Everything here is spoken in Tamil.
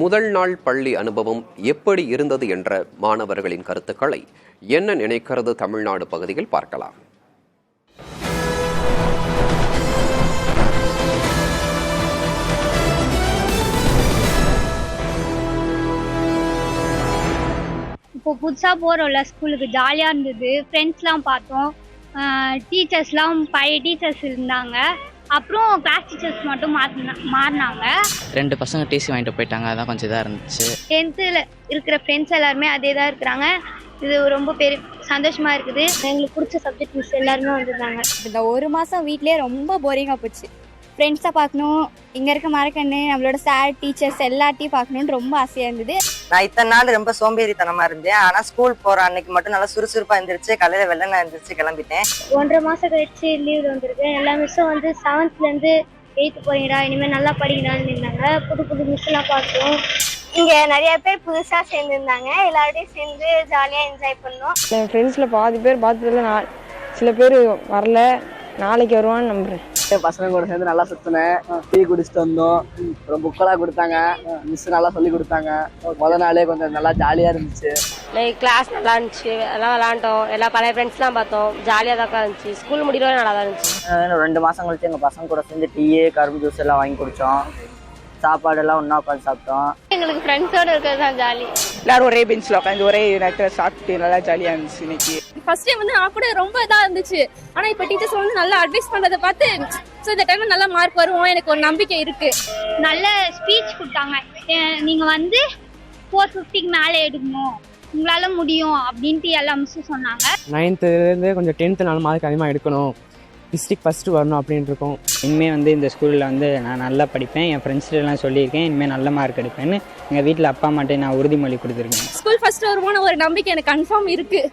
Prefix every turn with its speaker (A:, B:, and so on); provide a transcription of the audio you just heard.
A: முதல் நாள் பள்ளி அனுபவம் எப்படி இருந்தது என்ற மாணவர்களின் கருத்துக்களை என்ன நினைக்கிறது தமிழ்நாடு பகுதியில் பார்க்கலாம்.
B: இப்போ புதுசாக போகிறோம்ல ஸ்கூலுக்கு ஜாலியாக இருந்தது. ஃப்ரெண்ட்ஸ்லாம் பார்த்தோம், டீச்சர்ஸ்லாம் பழைய டீச்சர்ஸ் இருந்தாங்க. அப்புறம் கிளாஸ் டீச்சர்ஸ் மட்டும் மாறினாங்க.
C: 2 பசங்க டிசி வாங்கிட்டு போயிட்டாங்க, அதான் கொஞ்சம் இதாக இருந்துச்சு.
B: 10th இருக்கிற ஃப்ரெண்ட்ஸ் எல்லாருமே அதே தான் இருக்கிறாங்க. இது ரொம்ப பெரிய சந்தோஷமா இருக்குது. எங்களுக்கு பிடிச்ச சப்ஜெக்ட் மிஸ் எல்லாருமே வந்திருந்தாங்க.
D: இந்த 1 மாதம் வீட்லேயே ரொம்ப போரிங்காக போச்சு. ஃப்ரெண்ட்ஸை பார்க்கணும், இங்கே இருக்க மறக்கண்ணு, நம்மளோட சார் டீச்சர்ஸ் எல்லாத்தையும் பார்க்கணுன்னு ரொம்ப ஆசையாக இருந்தது.
E: நான் இத்தனை நாள் ரொம்ப சோம்பேறித்தனமாக இருந்தேன். ஆனால் ஸ்கூல் போகிற அன்னைக்கு மட்டும் நல்லா சுறுசுறுப்பாக இருந்துருச்சு. காலையில் வெள்ளனை இருந்துச்சு, கிளம்பிட்டேன்.
B: 1.5 மாதம் கழிச்சு லீவில் வந்திருக்கு. எல்லா மிஸ்ஸும் வந்து 7th-லேருந்து 8th போறீங்கடா, இனிமேல் நல்லா படிக்கலான்னு இருந்தாங்க. புது மிஸ்ஸெல்லாம் பார்த்தோம். இங்கே நிறைய பேர் புதுசாக சேர்ந்துருந்தாங்க. எல்லாரோடையும் சேர்ந்து ஜாலியாக என்ஜாய் பண்ணோம்.
F: என் ஃப்ரெண்ட்ஸில் பாதி பேர் பார்த்ததில்ல, சில பேர் வரல, நாளைக்கு வருவான்னு நம்புறேன்.
G: பசங்க கூட சேர்ந்து நல்லா சுற்றினேன், டீ குடிச்சிட்டு வந்தோம். அப்புறம் புக்கெல்லாம் கொடுத்தாங்க, மிஸ் நல்லா சொல்லி கொடுத்தாங்க. முதல் நாளே கொஞ்சம் நல்லா ஜாலியாக இருந்துச்சு.
H: கிளாஸ் நல்லா இருந்துச்சு, எல்லாம் விளாண்டோம், எல்லா பழைய ஃப்ரெண்ட்ஸ்லாம் பார்த்தோம். ஜாலியாக தான் இருந்துச்சு. ஸ்கூல் முடிகிறவரை நல்லா தான் இருந்துச்சு.
E: 2 மாதம் கழிச்சு எங்கள் பசங்க கூட சேர்ந்து டீ கரும்பு ஜூஸ் எல்லாம் வாங்கி குடித்தோம். சாப்பாடெல்லாம் ஒன்றா உட்காந்து சாப்பிட்டோம்.
B: எங்களுக்கு ஃப்ரெண்ட்ஸோடு இருக்கிறது தான் ஜாலி.
F: எல்லாரும் ஒரே பெஞ்சில் உட்காந்து ஒரே நேரத்தில் சாப்பிட்டு நல்லா ஜாலியாக இருந்துச்சு. இன்னைக்கு
D: ஃபர்ஸ்ட் டைம் வந்து நான் கூட ரொம்ப இதாக இருந்துச்சு. ஆனால் இப்போ டீச்சர்ஸ் வந்து நல்லா அட்வைஸ் பண்ணுறதை பார்த்து ஸோ இந்த டைமில் நல்லா மார்க் வருவோம் எனக்கு ஒரு நம்பிக்கை இருக்குது.
B: நல்ல ஸ்பீச் கொடுத்தாங்க. நீங்கள் வந்து 450க்கு மேலே எடுக்கணும், உங்களால் முடியும் அப்படின்ட்டு எல்லா மிஸ்ஸும் சொன்னாங்க.
F: 9th-லேருந்து கொஞ்சம் 10th 4 மார்க் அதிகமாக எடுக்கணும், டிஸ்ட்ரிக்ட் ஃபஸ்ட்டு வரணும் அப்படின்னு இருக்கோம்.
I: இனிமேல் வந்து இந்த ஸ்கூலில் வந்து நான் நல்லா படிப்பேன், என் ஃப்ரெண்ட்ஸ்லாம் சொல்லியிருக்கேன், இனிமேல் நல்ல மார்க் எடுப்பேன்னு எங்கள் வீட்டில் அப்பா அம்மாட்ட நான் உறுதிமொழி கொடுத்துருக்கேன்.
D: ஸ்கூல் ஃபர்ஸ்ட் வருவோன்னு ஒரு நம்பிக்கை எனக்கு கன்ஃபார்ம் இருக்குது.